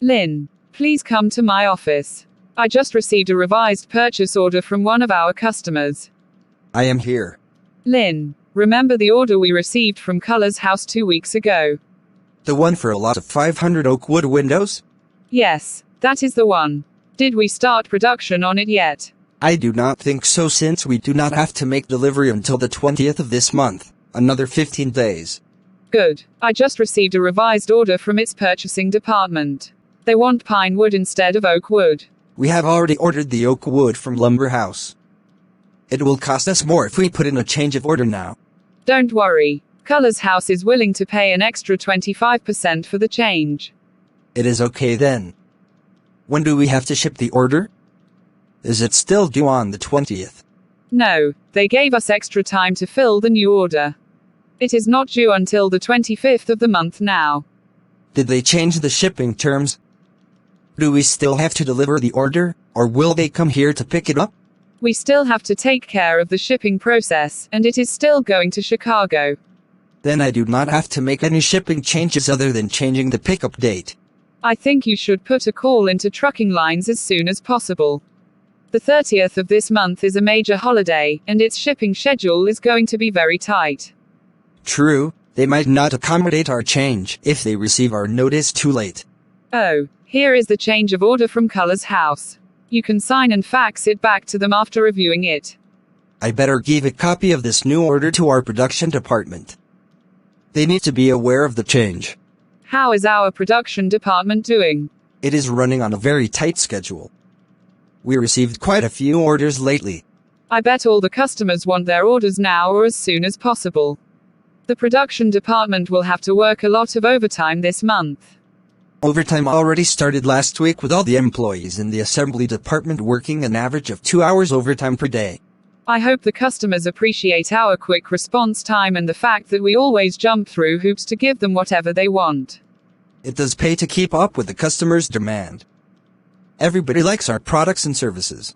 Lynn, please come to my office. I just received a revised purchase order from one of our customers. I am here. Lynn, remember the order we received from Colors House 2 weeks ago? The one for a lot of 500 oak wood windows? Yes, that is the one. Did we start production on it yet? I do not think so, since we do not have to make delivery until the 20th of this month, another 15 days. Good. I just received a revised order from its purchasing department. They want pine wood instead of oak wood. We have already ordered the oak wood from Lumber House. It will cost us more if we put in a change of order now. Don't worry. Colors House is willing to pay an extra 25% for the change. It is okay then. When do we have to ship the order? Is it still due on the 20th? No, they gave us extra time to fill the new order. It is not due until the 25th of the month now. Did they change the shipping terms? Do we still have to deliver the order, or will they come here to pick it up? We still have to take care of the shipping process, and it is still going to Chicago. Then I do not have to make any shipping changes other than changing the pickup date. I think you should put a call into trucking lines as soon as possible. The 30th of this month is a major holiday, and its shipping schedule is going to be very tight. True, they might not accommodate our change if they receive our notice too late. Oh, here is the change of order from Colors House. You can sign and fax it back to them after reviewing it. I better give a copy of this new order to our production department. They need to be aware of the change. How is our production department doing? It is running on a very tight schedule. We received quite a few orders lately. I bet all the customers want their orders now or as soon as possible. The production department will have to work a lot of overtime this month. Overtime already started last week, with all the employees in the assembly department working an average of 2 hours overtime per day. I hope the customers appreciate our quick response time and the fact that we always jump through hoops to give them whatever they want. It does pay to keep up with the customers' demand. Everybody likes our products and services.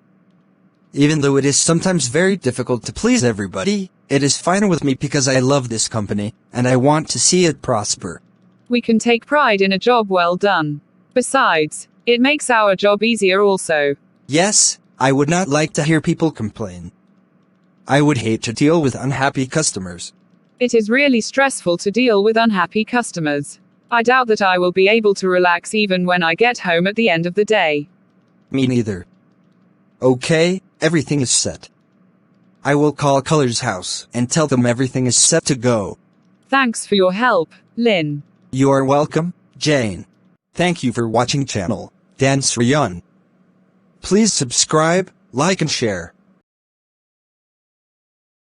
Even though it is sometimes very difficult to please everybody, it is fine with me because I love this company, and I want to see it prosper. We can take pride in a job well done. Besides, it makes our job easier also. Yes, I would not like to hear people complain. I would hate to deal with unhappy customers. It is really stressful to deal with unhappy customers. I doubt that I will be able to relax even when I get home at the end of the day. Me neither. Okay, everything is set. I will call Colors House and tell them everything is set to go. Thanks for your help, Lynn. You are welcome, Jane. Thank you for watching channel, Dan Sreyoun. Please subscribe, like and share.